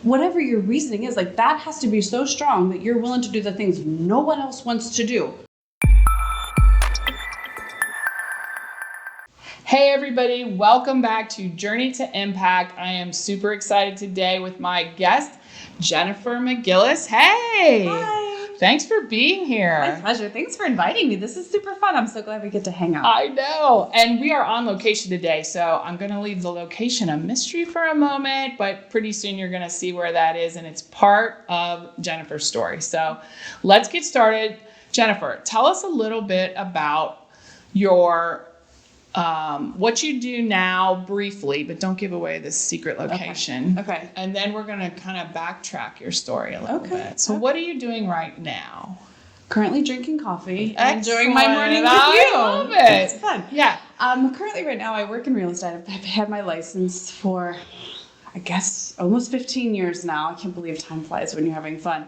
whatever your reasoning is, like that has to be so strong that you're willing to do the things no one else wants to do. Hey everybody, welcome back to Journey to Impact. I am super excited today with my guest, Jennifer McGillis. Hey! Hi! Thanks for being here. My pleasure. Thanks for inviting me. This is super fun. I'm so glad we get to hang out. I know. And we are on location today, so I'm going to leave the location a mystery for a moment, but pretty soon you're going to see where that is, and it's part of Jennifer's story. So let's get started. Jennifer, tell us a little bit about your what you do now briefly, but don't give away this secret location. Okay. And then we're going to kind of backtrack your story a little bit. So what are you doing right now? Currently drinking coffee. Excellent. Enjoying my morning with you. I love it. It's fun. Yeah. Currently right now I work in real estate. I've had my license for, I guess, almost 15 years now. I can't believe time flies when you're having fun.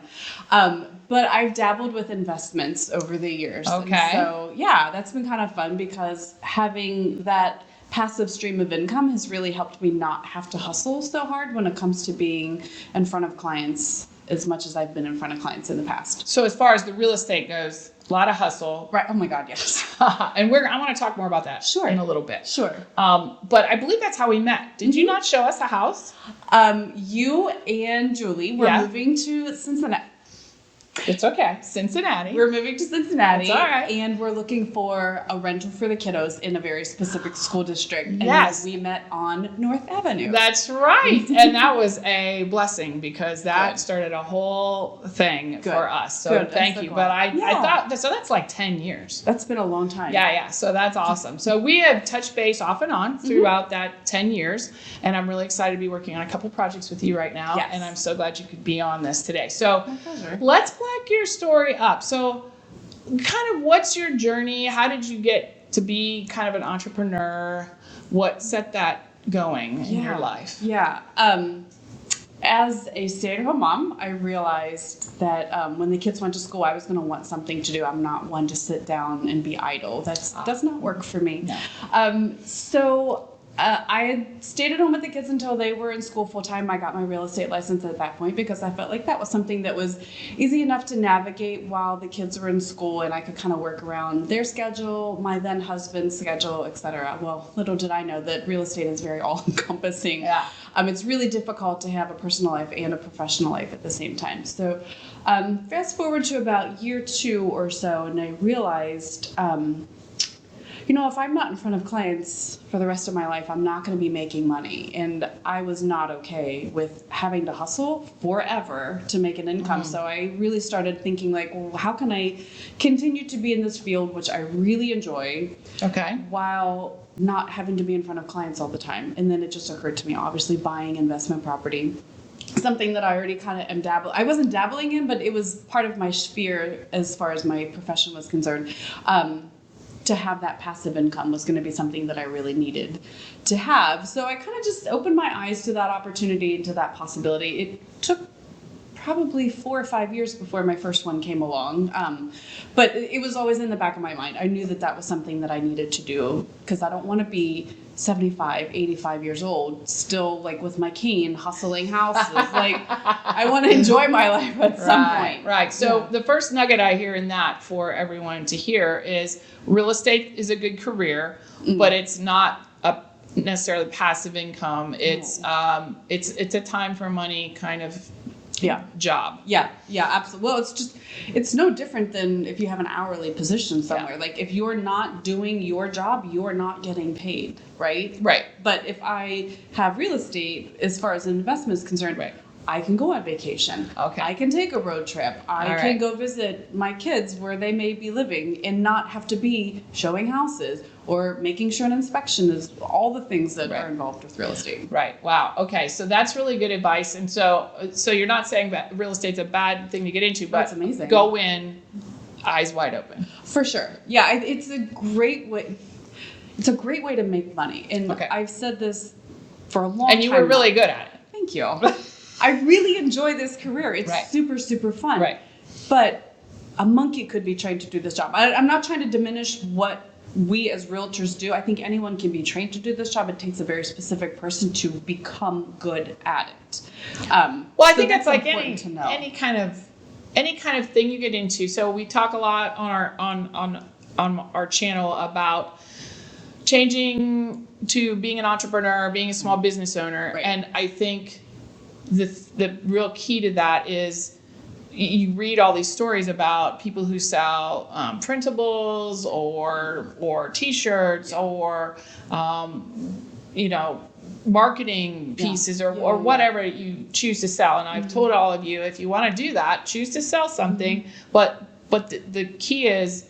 But I've dabbled with investments over the years. Okay. And so, yeah, that's been kind of fun because having that passive stream of income has really helped me not have to hustle so hard when it comes to being in front of clients as much as I've been in front of clients in the past. So as far as the real estate goes, a lot of hustle. Right. Oh my God, yes. And I want to talk more about that Sure. in a little bit. Sure. But I believe that's how we met. Did you not show us a house? You and Julie were moving to Cincinnati. It's okay. Cincinnati. We're moving to Cincinnati. That's all right. And we're looking for a rental for the kiddos in a very specific school district. Yes. And we met on North Avenue. That's right. And that was a blessing because that started a whole thing for us. So thank you. But I thought, so that's like 10 years. That's been a long time. Yeah. So that's awesome. So we have touched base off and on throughout that 10 years. And I'm really excited to be working on a couple projects with you right now. Yes. And I'm so glad you could be on this today. So My pleasure. let's back your story up. So kind of what's your journey? How did you get to be kind of an entrepreneur? What set that going in your life? Yeah. As a stay-at-home mom, I realized that when the kids went to school, I was going to want something to do. I'm not one to sit down and be idle. That does not work for me. No. So I had stayed at home with the kids until they were in school full-time. I got my real estate license at that point because I felt like that was something that was easy enough to navigate while the kids were in school, and I could kind of work around their schedule, my then husband's schedule, etc. Well, little did I know that real estate is very all-encompassing. Yeah. It's really difficult to have a personal life and a professional life at the same time. So fast forward to about year 2 or so, and I realized if I'm not in front of clients for the rest of my life, I'm not going to be making money. And I was not okay with having to hustle forever to make an income. So I really started thinking like, well, how can I continue to be in this field, which I really enjoy, while not having to be in front of clients all the time? And then it just occurred to me, obviously buying investment property, something that I already kind of am I wasn't dabbling in, but it was part of my sphere as far as my profession was concerned. To have that passive income was going to be something that I really needed to have. So I kind of just opened my eyes to that opportunity and to that possibility. It took probably 4 or 5 years before my first one came along. But it was always in the back of my mind. I knew that was something that I needed to do because I don't want to be 75, 85 years old, still like with my cane hustling houses. Like I want to enjoy my life at some point. Right. So the first nugget I hear in that for everyone to hear is real estate is a good career, but it's not a necessarily passive income. It's a time for money kind of job. Yeah, absolutely. Well, it's no different than if you have an hourly position somewhere. Like if you're not doing your job, you're not getting paid, right? Right. But if I have real estate, as far as an investment is concerned, I can go on vacation. Okay. I can take a road trip. I can go visit my kids where they may be living and not have to be showing houses or making sure an inspection is all the things that are involved with real estate. Right. Wow. Okay. So that's really good advice. And so you're not saying that real estate's a bad thing to get into, but that's amazing. Go in eyes wide open. For sure. Yeah. It's a great way. It's a great way to make money. And I've said this for a long time. And you were really good at it. Thank you. I really enjoy this career. It's super, super fun. Right. But a monkey could be trained to do this job. I'm not trying to diminish what we as realtors do. I think anyone can be trained to do this job. It takes a very specific person to become good at it. Well, I so think that's like important to know. any kind of thing you get into. So we talk a lot on our channel about changing to being an entrepreneur, being a small business owner, Right. and I think the real key to that is you read all these stories about people who sell printables or T-shirts or marketing pieces or whatever you choose to sell. And I've told all of you, if you want to do that, choose to sell something. But the key is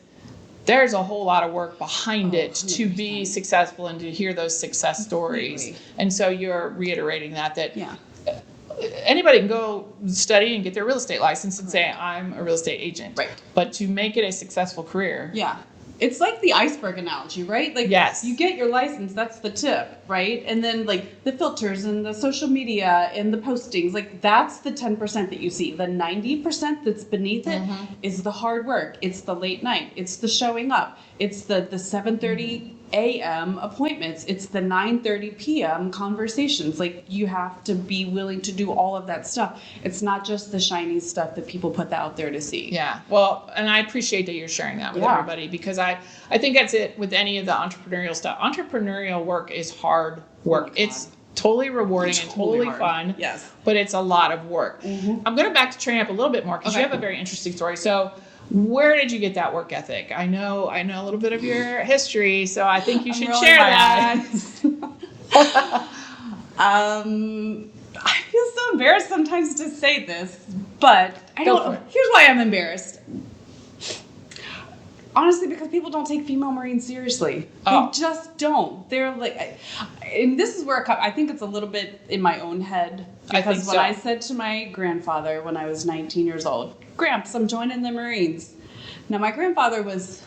there's a whole lot of work behind it 100%. to be successful and to hear those success stories. Completely. And so you're reiterating that Yeah. anybody can go study and get their real estate license and say, I'm a real estate agent. Right. But to make it a successful career. Yeah. It's like the iceberg analogy, right? Like, Yes. you get your license, that's the tip, right? And then, like, the filters and the social media and the postings, like, that's the 10% that you see. The 90% that's beneath it is the hard work. It's the late night. It's the showing up. It's the 7:30 a.m. appointments. It's the 9:30 p.m. conversations. Like, you have to be willing to do all of that stuff. It's not just the shiny stuff that people put out there to see. Yeah. Well, and I appreciate that you're sharing that with everybody, because I think that's it with any of the entrepreneurial stuff. Entrepreneurial work is hard work. God. It's totally rewarding and totally hard. fun. Yes. But it's a lot of work. I'm going to back to train up a little bit more because you have a very interesting story. So where did you get that work ethic? I know a little bit of your history, so I think you should share that. I feel so embarrassed sometimes to say this, but I Go don't. for it. Here's why I'm embarrassed. Honestly, because people don't take female Marines seriously. Oh. They just don't. They're like, and this is where I think it's a little bit in my own head. I think Because when so. I said to my grandfather when I was 19 years old, Gramps, I'm joining the Marines. Now, my grandfather was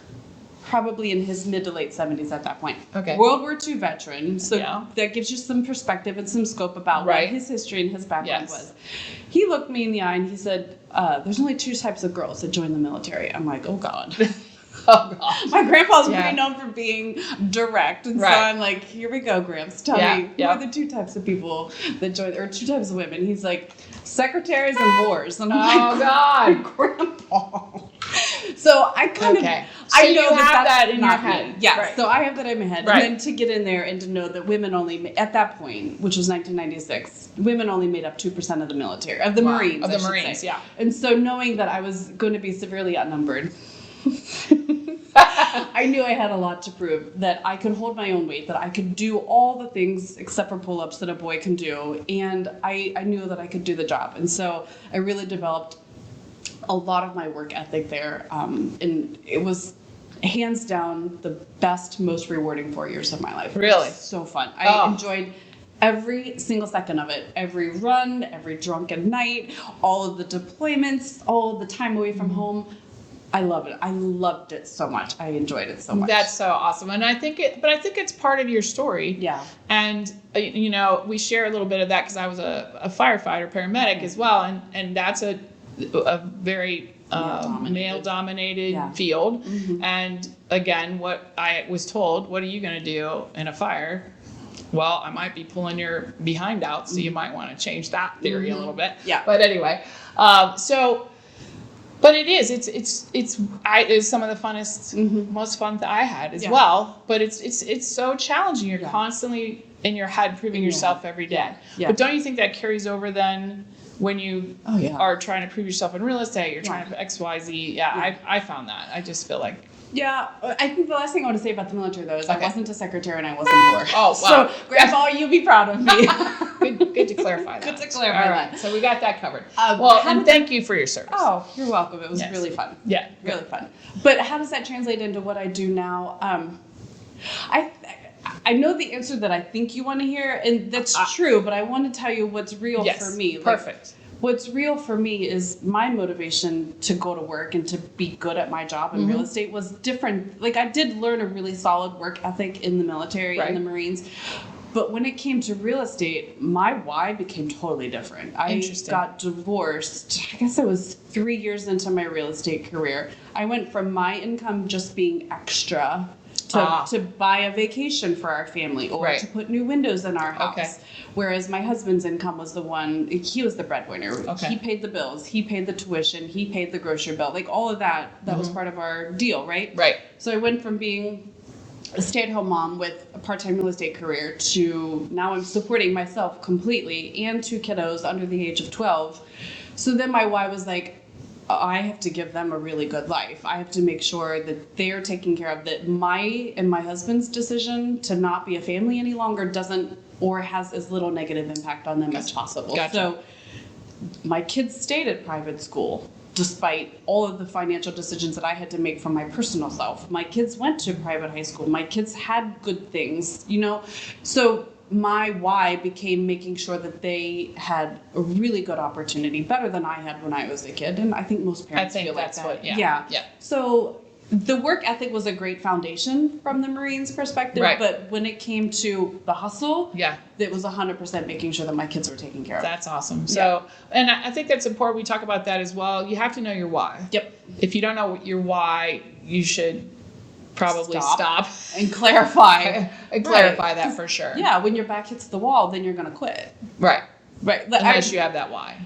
probably in his mid to late 70s at that point. Okay. World War II veteran, so Yeah. that gives you some perspective and some scope about Right. what his history and his background Yes. was. He looked me in the eye and he said, there's only two types of girls that join the military. I'm like, oh God. Oh, God. My grandpa's Yeah. pretty known for being direct, and Right. so I'm like, here we go, Gramps. Tell me, who yeah. are the two types of people that join, or two types of women? He's like, secretaries and whores. And I'm Oh, like, God. Grandpa. So I kind Okay. of, So I know you have that's that in your not head. me. Yeah, Right. so I have that in my head. Right. And then to get in there and to know that women only, at that point, which was 1996, women only made up 2% of the military, of the Wow. Marines. Of I the should Marines, say. yeah. And so knowing that I was going to be severely outnumbered, I knew I had a lot to prove, that I could hold my own weight, that I could do all the things except for pull-ups that a boy can do, and I knew that I could do the job. And so I really developed a lot of my work ethic there, and it was hands down the best, most rewarding 4 years of my life. Really? It was so fun. Oh. I enjoyed every single second of it. Every run, every drunken night, all of the deployments, all of the time away from home. I love it. I loved it so much. I enjoyed it so much. That's so awesome. And I think it's part of your story. Yeah. And, we share a little bit of that because I was a firefighter, paramedic as well. And that's a very male-dominated Yeah. field. And again, what I was told, what are you going to do in a fire? Well, I might be pulling your behind out, so you might want to change that theory a little bit. Yeah. But anyway, but it is. It's some of the funnest, most fun that I had as well. But it's so challenging. You're constantly in your head proving yourself every day. Yeah. But don't you think that carries over then when you are trying to prove yourself in real estate? You're trying to X, Y, Z. Yeah. I found that. I just feel like. Yeah, I think the last thing I want to say about the military, though, is I wasn't a secretary and I wasn't a whore. Oh, wow. So, Grandpa, you be proud of me. Good to clarify that. Good to clarify All right. that. So we got that covered. And thank you for your service. Oh, you're welcome. It was Yes. really fun. Yeah. Really fun. But how does that translate into what I do now? I know the answer that I think you want to hear, and that's true, but I want to tell you what's real for me. Perfect. What's real for me is my motivation to go to work and to be good at my job in real estate was different. Like, I did learn a really solid work ethic in the military and the Marines. But when it came to real estate, my why became totally different. I got divorced. I guess I was 3 years into my real estate career. I went from my income just being extra to buy a vacation for our family or Right. to put new windows in our house. Okay. Whereas my husband's income was he was the breadwinner. Okay. He paid the bills, he paid the tuition, he paid the grocery bill, like all of that was part of our deal, right? Right. So I went from being a stay-at-home mom with a part-time real estate career to now I'm supporting myself completely and 2 kiddos under the age of 12. So then my why was like, I have to give them a really good life. I have to make sure that they're taken care of, that my and my husband's decision to not be a family any longer doesn't or has as little negative impact on them as possible. Gotcha. So my kids stayed at private school despite all of the financial decisions that I had to make for my personal self. My kids went to private high school. My kids had good things, So my why became making sure that they had a really good opportunity, better than I had when I was a kid. And I think most parents feel like that. Yeah. So the work ethic was a great foundation from the Marines perspective, Right. but when it came to the hustle, Yeah. it was 100% making sure that my kids were taken care of. That's awesome. So, and I think that's important. We talk about that as well. You have to know your why. Yep. If you don't know your why, you should probably stop and clarify. and clarify that for sure. Yeah, when your back hits the wall, then you're going to quit. Right. Right. Unless you have that why.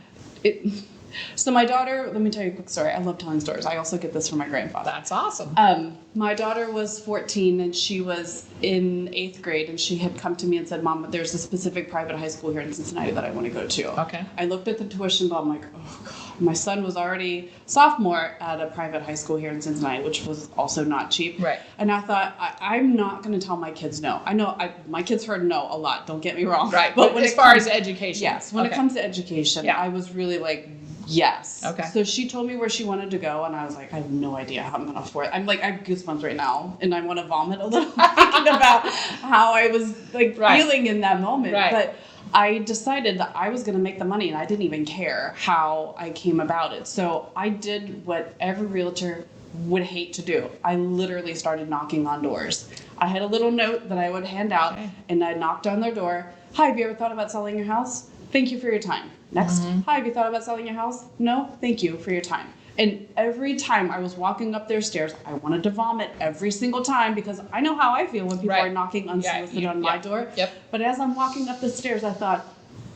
So my daughter, let me tell you a quick story. I love telling stories. I also get this from my grandfather. That's awesome. My daughter was 14 and she was in 8th grade and she had come to me and said, Mom, there's a specific private high school here in Cincinnati that I want to go to. Okay. I looked at the tuition bill. I'm like, oh God. My son was already sophomore at a private high school here in Cincinnati, which was also not cheap. Right. And I thought, I'm not going to tell my kids no. I know my kids heard no a lot. Don't get me wrong. Right. But when as far as education. Yes. When it comes to education, I was really like, yes. Okay. So she told me where she wanted to go, and I was like, I have no idea how I'm going to afford it. I'm like, I have goosebumps right now, and I want to vomit a little thinking about how I was like feeling in that moment. Right. But I decided that I was going to make the money, and I didn't even care how I came about it. So I did what every realtor would hate to do. I literally started knocking on doors. I had a little note that I would hand out, and I knocked on their door. Hi, have you ever thought about selling your house? Thank you for your time. Next. Hi, have you thought about selling your house? No? Thank you for your time. And every time I was walking up their stairs, I wanted to vomit every single time because I know how I feel when people are knocking unsolicited on my door. Yep. But as I'm walking up the stairs, I thought,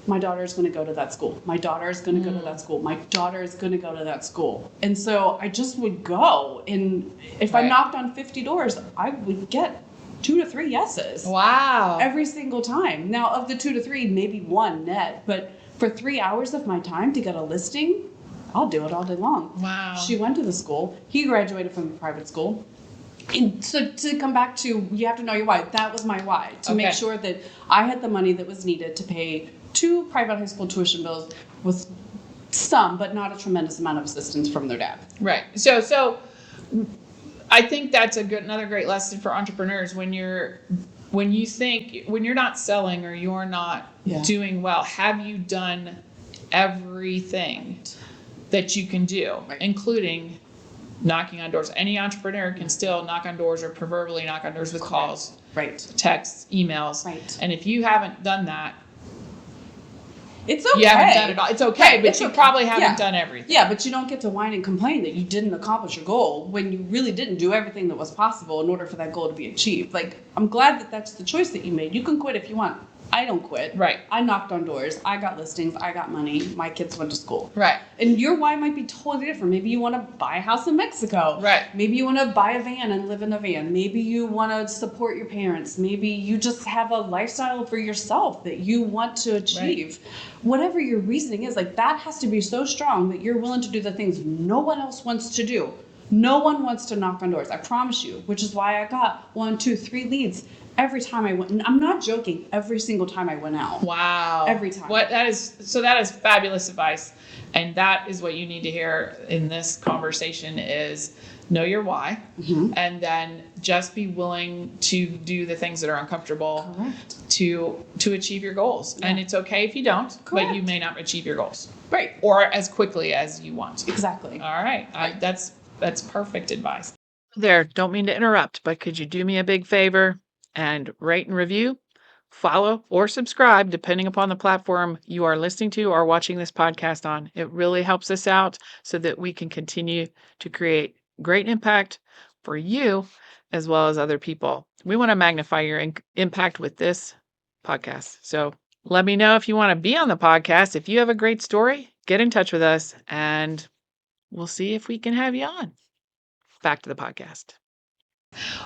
my daughter's going to go to that school. My daughter is going to go to that school. My daughter is going to go to that school. And so I just would go. And if I knocked on 50 doors, I would get 2 to 3 yeses. Wow. Every single time. Now, of the 2 to 3, maybe 1 net. But for 3 hours of my time to get a listing, I'll do it all day long. Wow. She went to the school. He graduated from a private school. And so to come back to, you have to know your why. That was my why. To make sure that I had the money that was needed to pay 2 private high school tuition bills with some, but not a tremendous amount of assistance from their dad. Right. So I think that's another great lesson for entrepreneurs when you're not selling or you're not doing well. Have you done everything that you can do, including knocking on doors? Any entrepreneur can still knock on doors, or proverbially knock on doors with calls, texts, emails. Right. And if you haven't done that, it's okay. You haven't done it all. It's okay, but you probably haven't done everything. Yeah, but you don't get to whine and complain that you didn't accomplish your goal when you really didn't do everything that was possible in order for that goal to be achieved. Like, I'm glad that that's the choice that you made. You can quit if you want. I don't quit. Right. I knocked on doors. I got listings. I got money. My kids went to school. Right. And your why might be totally different. Maybe you want to buy a house in Mexico. Right. Maybe you want to buy a van and live in a van. Maybe you want to support your parents. Maybe you just have a lifestyle for yourself that you want to achieve. Right. Whatever your reasoning is, like, that has to be so strong that you're willing to do the things no one else wants to do. No one wants to knock on doors. I promise you, which is why I got 1, 2, 3 leads every time I went. And I'm not joking. Every single time I went out. Wow. Every time. That is fabulous advice. And that is what you need to hear in this conversation is know your why, and then just be willing to do the things that are uncomfortable to achieve your goals. Yeah. And it's okay if you don't, but you may not achieve your goals. Right. Or as quickly as you want. Exactly. All right. That's perfect advice. There, don't mean to interrupt, but could you do me a big favor and rate and review, follow, or subscribe, depending upon the platform you are listening to or watching this podcast on. It really helps us out so that we can continue to create great impact for you as well as other people. We want to magnify your impact with this podcast. So let me know if you want to be on the podcast. If you have a great story, get in touch with us and we'll see if we can have you on. Back to the podcast.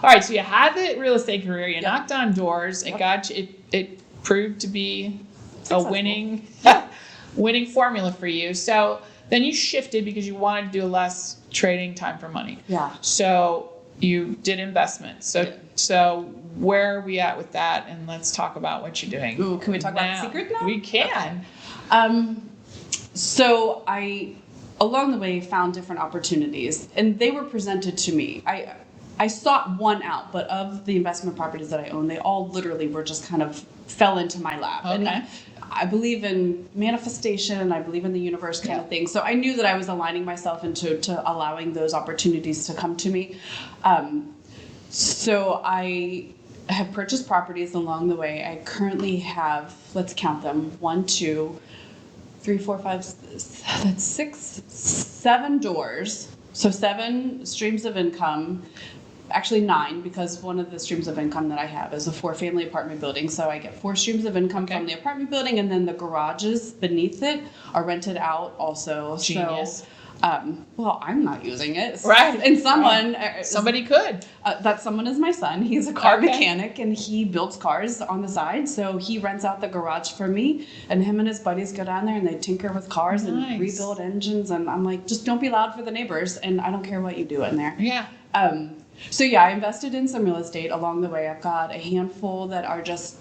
All right, so you had the real estate career, you knocked on doors, it got you, it proved to be Successful. a winning formula for you. So then you shifted because you wanted to do less trading time for money. Yeah. So you did investments. So where are we at with that? And let's talk about what you're doing. Ooh, can we talk about the secret now? We can. Okay. So I, along the way, found different opportunities, and they were presented to me. I sought one out, but of the investment properties that I own, they all literally were just kind of fell into my lap. Okay. And I believe in manifestation. I believe in the universe kind of thing. So I knew that I was aligning myself into allowing those opportunities to come to me. So I have purchased properties along the way. I currently have, let's count them, 1, 2, 3, 4, 5, that's 6, 7 doors. So 7 streams of income. Actually 9, because one of the streams of income that I have is a 4-family apartment building. So I get 4 streams of income from the apartment building, and then the garages beneath it are rented out also. Genius. So, well, I'm not using it. Right. And someone, somebody could. that someone is my son. He's a car mechanic, and he builds cars on the side. So he rents out the garage for me, and him and his buddies go down there and they tinker with cars and rebuild engines. And I'm like, just don't be loud for the neighbors, and I don't care what you do in there. Yeah. So yeah, I invested in some real estate along the way. I've got a handful that are just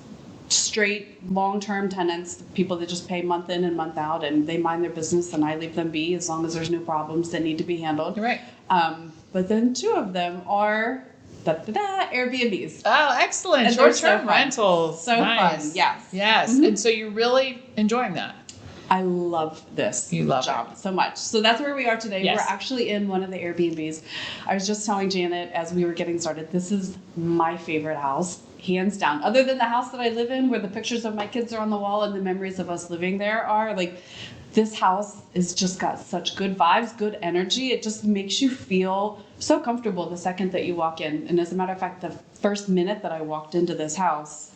straight long-term tenants, people that just pay month in and month out, and they mind their business, and I leave them be as long as there's no problems that need to be handled. Right. But then 2 of them are Airbnbs. Oh, excellent. And they're Short-term so fun. rentals. So nice. fun, yes. Yes. Mm-hmm. And so you're really enjoying that. I love this job so much. So that's where we are today. Yes. We're actually in one of the Airbnbs. I was just telling Janet as we were getting started, this is my favorite house, hands down. Other than the house that I live in, where the pictures of my kids are on the wall and the memories of us living there are, like, this house is just got such good vibes, good energy. It just makes you feel so comfortable the second that you walk in. And as a matter of fact, the first minute that I walked into this house,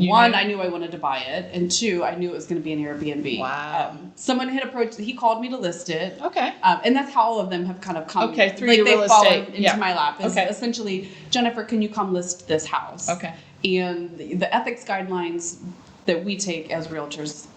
I knew I wanted to buy it, and 2, I knew it was going to be an Airbnb. Wow. Someone had approached, he called me to list it. Okay. And that's how all of them have kind of come. Okay, through like your real they've fallen estate. into my lap. It's Okay. essentially, Jennifer, can you come list this house? Okay. And the ethics guidelines that we take as realtors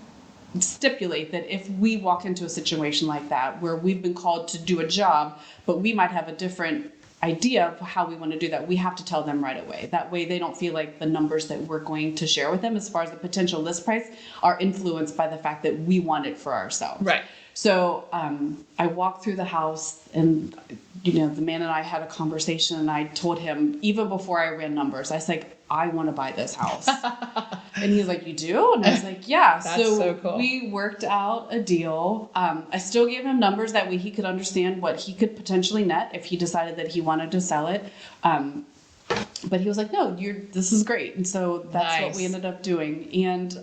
stipulate that if we walk into a situation like that, where we've been called to do a job, but we might have a different idea of how we want to do that, we have to tell them right away. That way they don't feel like the numbers that we're going to share with them as far as the potential list price are influenced by the fact that we want it for ourselves. Right. So I walked through the house, and the man and I had a conversation, and I told him, even before I ran numbers, I was like, I want to buy this house. And he's like, you do? And I was like, yeah. That's so cool. We worked out a deal. I still gave him numbers, that way he could understand what he could potentially net if he decided that he wanted to sell it. But he was like, no, this is great. And so that's what we ended up doing. And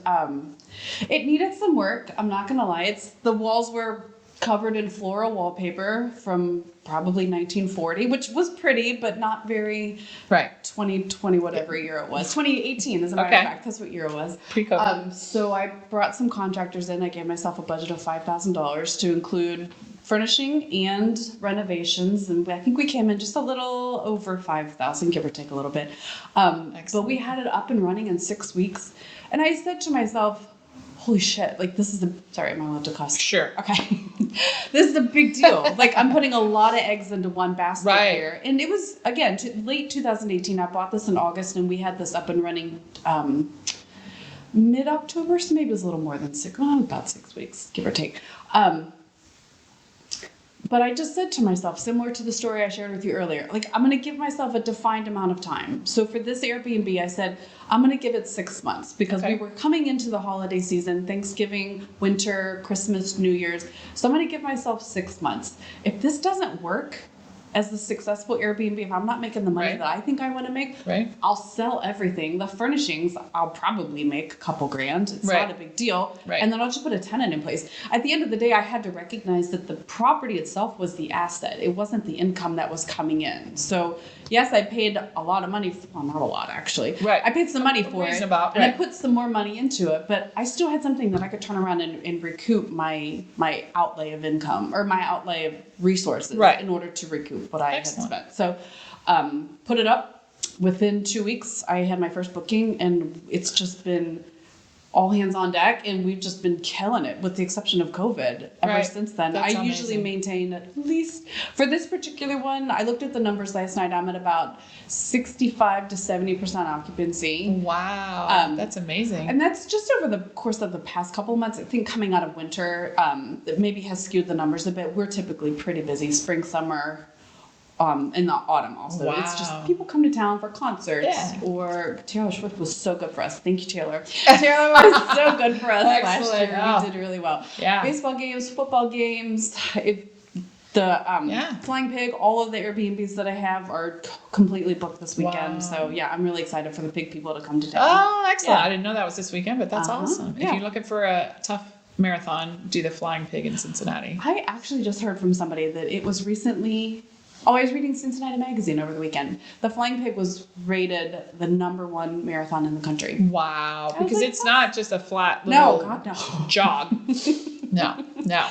it needed some work. I'm not going to lie. The walls were covered in floral wallpaper from probably 1940, which was pretty, but not very 2020, whatever year it was. 2018, as a matter of fact. That's what year it was. Pre-COVID. So I brought some contractors in. I gave myself a budget of $5,000 to include furnishing and renovations, and I think we came in just a little over $5,000, give or take a little bit. But we had it up and running in 6 weeks, and I said to myself, holy shit, like, this is sorry, am I allowed to cuss? Sure. Okay. This is a big deal. Like, I'm putting a lot of eggs into one basket here. And it was, again, late 2018. I bought this in August, and we had this up and running mid-October, so maybe it was a little more than about 6 weeks, give or take. But I just said to myself, similar to the story I shared with you earlier, like, I'm going to give myself a defined amount of time. So for this Airbnb, I said, I'm going to give it 6 months, because we were coming into the holiday season, Thanksgiving, winter, Christmas, New Year's. So I'm going to give myself 6 months. If this doesn't work, as the successful Airbnb, if I'm not making the money Right. that I think I want to make, Right. I'll sell everything. The furnishings, I'll probably make a couple grand. It's Right. not a big deal. Right. And then I'll just put a tenant in place. At the end of the day, I had to recognize that the property itself was the asset. It wasn't the income that was coming in. So yes, I paid a lot of money. Well, not a lot actually. Right. I paid some money for it, Reasonable, and I right. put some more money into it. But I still had something that I could turn around and recoup my outlay of income or my outlay of resources Right. in order to recoup what I Excellent. had spent. So put it up. Within 2 weeks, I had my first booking, and it's just been all hands on deck, and we've just been killing it, with the exception of COVID. Ever Right. since then, That's I usually amazing. maintain at least for this particular one. I looked at the numbers last night. I'm at about 65 to 70% occupancy. Wow. That's amazing. And that's just over the course of the past couple of months. I think coming out of winter, it maybe has skewed the numbers a bit. We're typically pretty busy spring, summer, in the autumn also. It's just Wow. people come to town for concerts. Yeah. Or Taylor Swift was so good for us. Thank you, Taylor. Taylor was so good for us last Excellent. year. Oh. We did really well. Yeah. Baseball games, football games. Yeah. Flying Pig, all of the Airbnbs that I have are completely booked this weekend. Wow. So yeah, I'm really excited for the pig people to come to town. Oh, excellent. Yeah. I didn't know that was this weekend, but that's Uh-huh. awesome. If Yeah. you're looking for a tough marathon, do the Flying Pig in Cincinnati. I actually just heard from somebody that it was recently. Oh, I was reading Cincinnati Magazine over the weekend. The Flying Pig was rated the #1 marathon in the country. Wow. I was Because like, it's not just a flat No, little God, no. jog. No.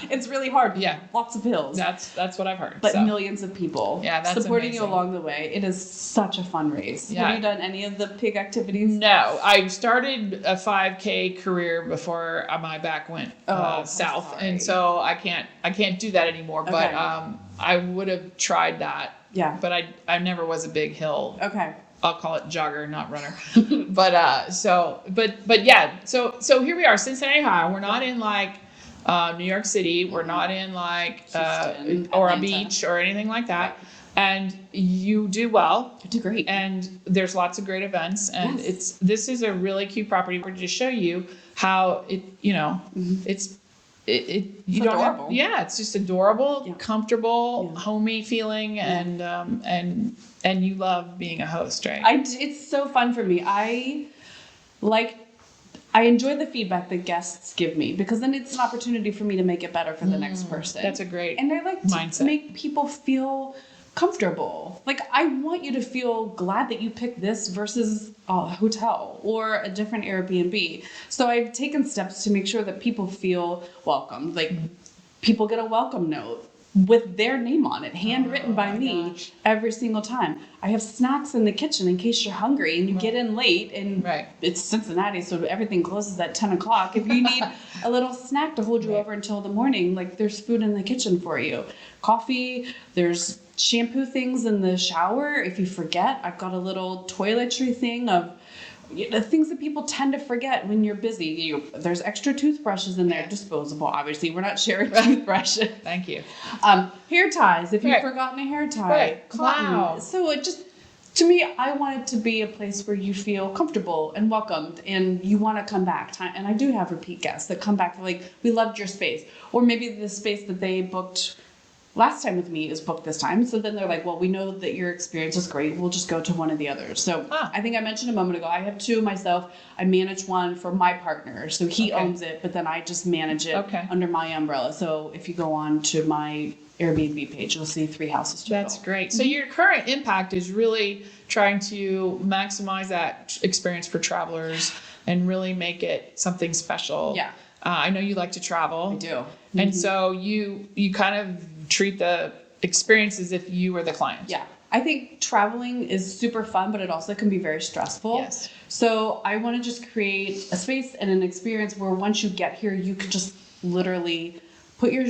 It's really hard. Yeah. Lots of hills. That's what I've heard. But so. millions of people Yeah, that's supporting you amazing. along the way. It is such a fun race. Yeah. Have you done any of the pig activities? No, I started a 5K career before my back went I'm south, sorry. and so I can't do that anymore. But Okay. I would have tried that. Yeah. But I never was a big hill. Okay. I'll call it jogger, not runner. but yeah. So here we are, Cincinnati, Ohio. We're not in like New York City. We're not in like Houston, or a Atlanta. beach or anything like that. And you do well. You do great. And there's lots of great events, and Yes. this is a really cute property. We're to show you how it it's you don't have, adorable. yeah, it's just adorable, Yeah. comfortable, Yeah. homey feeling, and you love being a host, right? It's so fun for me. I enjoy the feedback that guests give me, because then it's an opportunity for me to make it better for the next person. That's a great And I like to mindset. make people feel comfortable. Like, I want you to feel glad that you picked this versus a hotel or a different Airbnb. So I've taken steps to make sure that people feel welcome. Like, people get a welcome note with their name on it, handwritten by my me gosh. every single time. I have snacks in the kitchen in case you're hungry and you get in late, and Right. it's Cincinnati, so everything closes at 10 o'clock. If you need a little snack to hold you Right. over until the morning, like, there's food in the kitchen for you. Coffee, there's shampoo things in the shower. If you forget, I've got a little toiletry thing of the things that people tend to forget when you're busy. There's extra toothbrushes in there, Yeah. disposable, obviously. We're not sharing toothbrushes. Thank you. Hair ties, if you've Right. forgotten a hair tie. Right. Cotton. Wow. So it just, to me, I want it to be a place where you feel comfortable and welcomed and you want to come back. And I do have repeat guests that come back, like, we loved your space. Or maybe the space that they booked last time with me is booked this time. So then they're like, well, we know that your experience is great. We'll just go to one of the others. So I think I mentioned a moment ago, I have two myself. I manage one for my partner. So he Okay. owns it, but then I just manage it Okay. under my umbrella. So if you go on to my Airbnb page, you'll see 3 houses to That's fill. great. So your current impact is really trying to maximize that experience for travelers and really make it something special. Yeah. I know you like to travel. I do. And so you kind of treat the experience as if you were the client. Yeah. I think traveling is super fun, but it also can be very stressful. Yes. So I want to just create a space and an experience where once you get here, you can just literally put your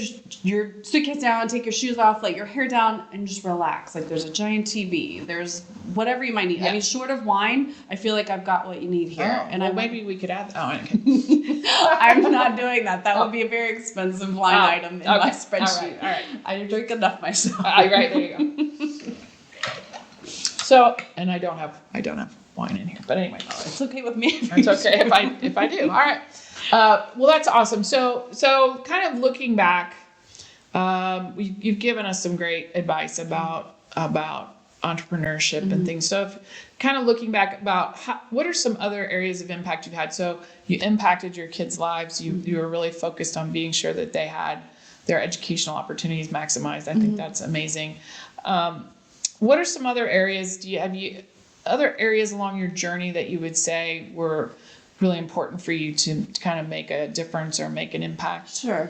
suitcase down, take your shoes off, let your hair down, and just relax. Like, there's a giant TV. There's whatever you might need. Yeah. I mean, short of wine, I feel like I've got what you need here. Oh, And well, I'm maybe we could add. Oh, okay. I'm not doing that. That would be a very expensive line item in my okay. spreadsheet. All right. I drink enough myself. Right, there you go. So, and I don't have wine in here, but anyway. It's okay with me. It's okay if I do. All right. Well, that's awesome. So kind of looking back, you've given us some great advice about about entrepreneurship and things. So if kind of looking back about what are some other areas of impact you've had? So you impacted your kids' lives. You were really focused on being sure that they had their educational opportunities maximized. I think that's amazing. What are some other areas? Have you other areas along your journey that you would say were really important for you to kind of make a difference or make an impact? Sure.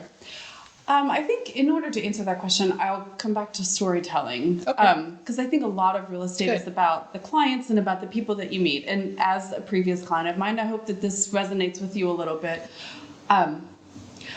I think in order to answer that question, I'll come back to storytelling. Okay. Because I think a lot of real estate is about the clients and about the people that you meet. And as a previous client of mine, I hope that this resonates with you a little bit.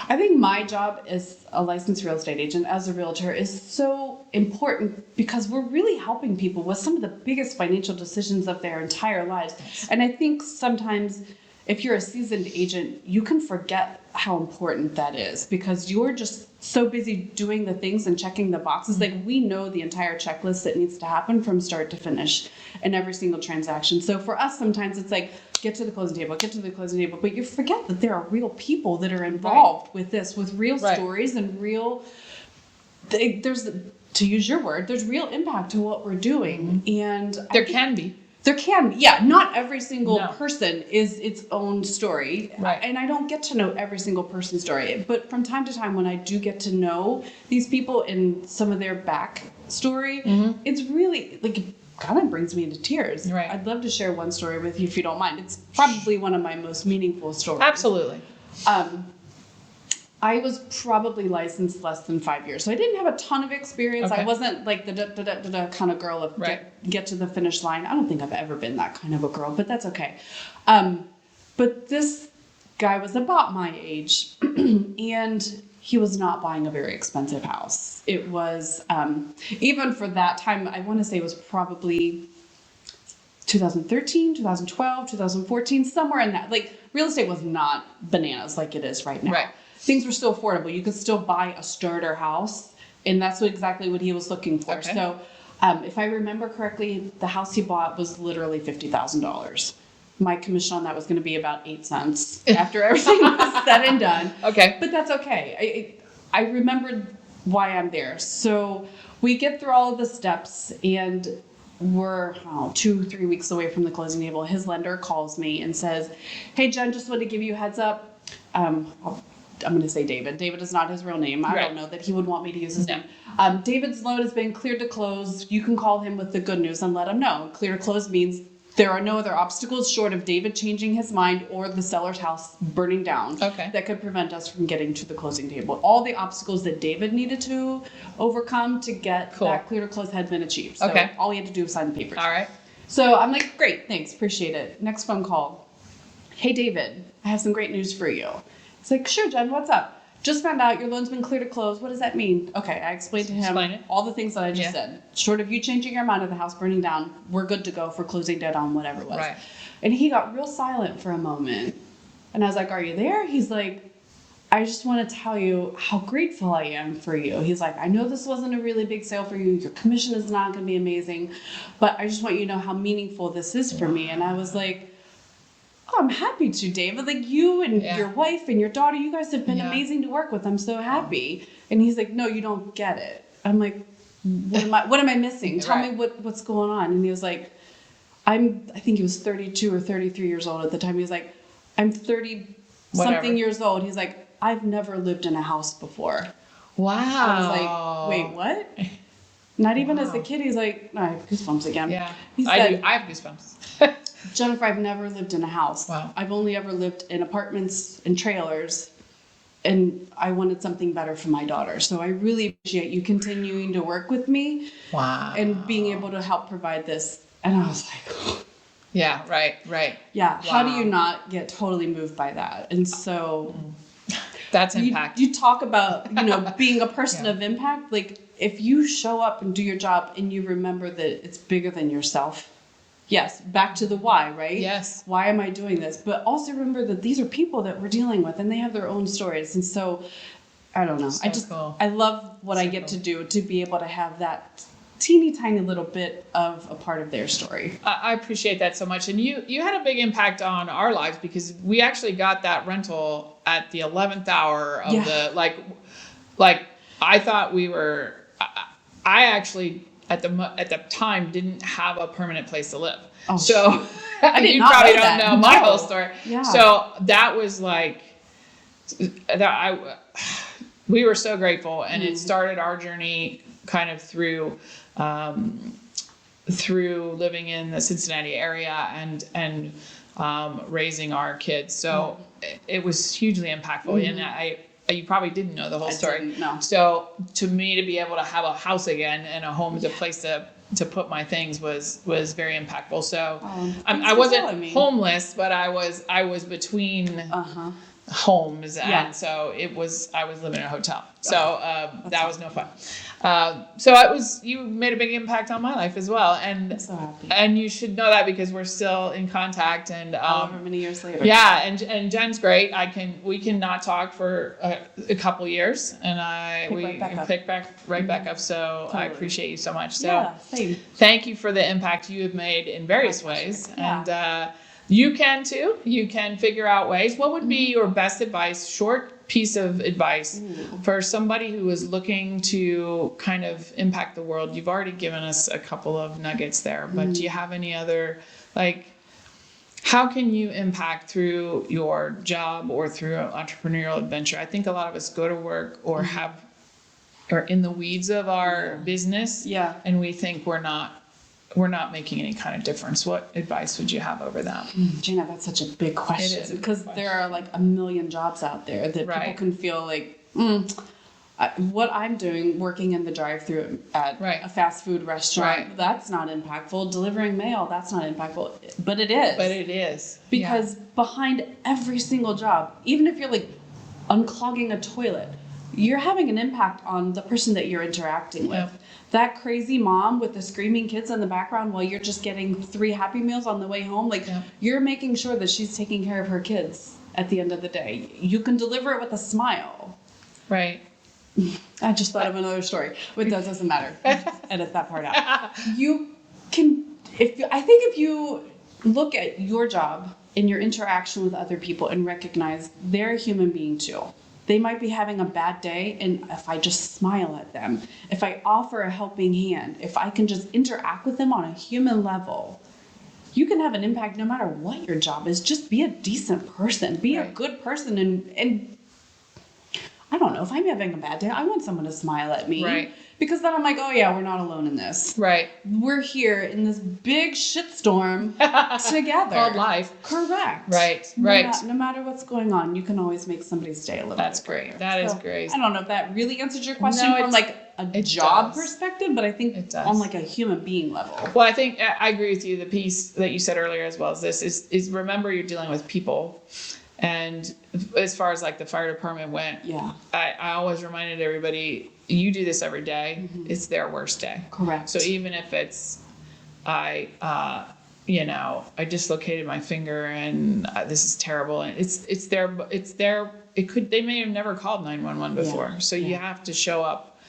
I think my job as a licensed real estate agent, as a realtor, is so important because we're really helping people with some of the biggest financial decisions of their entire lives. And I think sometimes if you're a seasoned agent, you can forget how important that is because you're just so busy doing the things and checking the boxes. Like we know the entire checklist that needs to happen from start to finish in every single transaction. So for us, sometimes it's like, get to the closing table, but you forget that there are real people that are involved with this, with real stories and real, there's, to use your word, there's real impact to what we're doing. And There can be. Not every single person is its own story. Right. And I don't get to know every single person's story. But from time to time, when I do get to know these people and some of their backstory, it's really like, it kind of brings me into tears. Right. I'd love to share one story with you if you don't mind. It's probably one of my most meaningful stories. Absolutely. I was probably licensed less than 5 years. So I didn't have a ton of experience. Okay. I wasn't like the kind of girl of get to the finish line. I don't think I've ever been that kind of a girl, but that's okay. But this guy was about my age and he was not buying a very expensive house. It was, even for that time, I want to say it was probably 2013, 2012, 2014, somewhere in that. Like real estate was not bananas like it is right now. Right. Things were still affordable. You could still buy a starter house, and that's exactly what he was looking for. Okay. So, if I remember correctly, the house he bought was literally $50,000. My commission on that was going to be about 8 cents after everything was said and done. Okay. But that's okay. I remembered why I'm there. So we get through all of the steps, and we're 2-3 weeks away from the closing table. His lender calls me and says, "Hey, Jen, just wanted to give you a heads up. I'm going to say David. David is not his real name. I don't know that he would want me to use his name. David's loan has been cleared to close. You can call him with the good news and let him know. Clear to close means there are no other obstacles short of David changing his mind or the seller's house burning down that could prevent us from getting to the closing table. All the obstacles that David needed to overcome to get that clear to close had been achieved. So all he had to do was sign the papers. All right. So I'm like, great, thanks, appreciate it. Next phone call. Hey, David, I have some great news for you. It's like, sure, Jen, what's up? Just found out your loan's been cleared to close. What does that mean? Okay, I explained to him all the things that I just said. Short of you changing your mind of the house burning down, we're good to go for closing debt on whatever it was. Right. And he got real silent for a moment. And I was like, are you there? He's like, I just want to tell you how grateful I am for you. He's like, I know this wasn't a really big sale for you. Your commission is not going to be amazing. But I just want you to know how meaningful this is for me. And I was like, oh, I'm happy to, David. Like you and your wife and your daughter, you guys have been amazing to work with. I'm so happy. And he's like, no, you don't get it. I'm like, what am I missing? Tell me what's going on. And he was like, I think he was 32 or 33 years old at the time. He was like, I'm 30 something years old. He's like, I've never lived in a house before. Wow. I was like, wait, what? Not even as a kid. He's like, no, I have goosebumps again. Yeah, he said, I have goosebumps. Jennifer, I've never lived in a house. Wow. I've only ever lived in apartments and trailers, and I wanted something better for my daughter. So I really appreciate you continuing to work with me. Wow. And being able to help provide this. And I was like, yeah, right. Yeah, wow. How do you not get totally moved by that? And so that's impact. You talk about, being a person of impact. Like if you show up and do your job and you remember that it's bigger than yourself. Yes, back to the why, right? Yes. Why am I doing this? But also remember that these are people that we're dealing with and they have their own stories. And so, I don't know. Cool. I love what I get to do, to be able to have that teeny tiny little bit of a part of their story. I appreciate that so much. And you had a big impact on our lives because we actually got that rental at the 11th hour of the, like I thought we were, I at the time didn't have a permanent place to live. Oh, so I did you not probably know don't that. know my No. whole story. Yeah. So that was like we were so grateful, and it started our journey kind of through living in the Cincinnati area and raising our kids. So it was hugely impactful, and you probably didn't know the whole story. Didn't, no. So to me, to be able to have a house again and a home, a place to put my things was very impactful. So I wasn't homeless, but I was between homes, and so I was living in a hotel. So that was no fun. So you made a big impact on my life as well, and I'm so happy. And you should know that because we're still in contact, and however many years later. yeah, and Jen's great. We can not talk for a couple years, and we pick back right up. So totally. I appreciate you so much. So same. Thank you for the impact you have made in various ways, and you can too. You can figure out ways. What would be your best advice? Short piece of advice for somebody who is looking to kind of impact the world. You've already given us a couple of nuggets there, but do you have any other, how can you impact through your job or through an entrepreneurial adventure? I think a lot of us go to work or are in the weeds of our business, and we think we're not making any kind of difference. What advice would you have over that? Gina, that's such a big question because there are like a million jobs out there that people can feel like, what I'm doing, working in the drive-thru at a fast food restaurant, that's not impactful. Delivering mail, that's not impactful. But it is. But it is. Because behind every single job, even if you're like unclogging a toilet, you're having an impact on the person that you're interacting with. That crazy mom with the screaming kids in the background while you're just getting 3 Happy Meals on the way home, you're making sure that she's taking care of her kids at the end of the day. You can deliver it with a smile. Right. I just thought of another story, but that doesn't matter. Edit that part out. You can, I think if you look at your job and your interaction with other people and recognize they're a human being too. They might be having a bad day, and if I just smile at them, if I offer a helping hand, if I can just interact with them on a human level, you can have an impact no matter what your job is. Just be a decent person. Be a good person. And I don't know, if I'm having a bad day, I want someone to smile at me. Right. Because then I'm like, oh yeah, we're not alone in this. Right. We're here in this big shitstorm together. Called life. Correct. Right. No matter what's going on, you can always make somebody's day a little That's bit great. better. That is great. I don't know if that really answered your question from like a job perspective, but I think on like a human being level. Well, I think I agree with you. The piece that you said earlier as well as this is remember you're dealing with people. And as far as like the fire department went, I always reminded everybody, you do this every day. It's their worst day. Correct. So even if it's, I dislocated my finger and this is terrible, and it's their, they may have never called 911 before. So you have to show up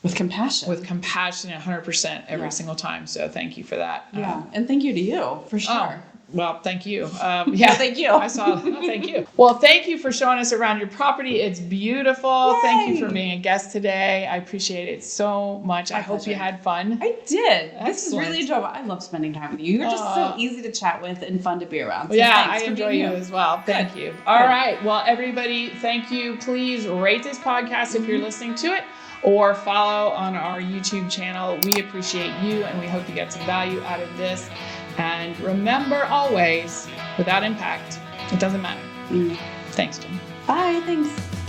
with compassion 100% every single time. So thank you for that. And thank you to you for sure. Well, thank you. Thank you. I saw. Thank you. Well, thank you for showing us around your property. It's beautiful. Yay. Thank you for being a guest today. I appreciate it so much. I hope you had fun. I did. Excellent. This is really enjoyable. I love spending time with you. You're just so easy to chat with and fun to be around. So I enjoy you as well. Thank you. All right. Well, everybody, thank you. Please rate this podcast if you're listening to it, or follow on our YouTube channel. We appreciate you, and we hope you get some value out of this. And remember always, without impact, it doesn't matter. Thanks, Jen. Bye. Thanks.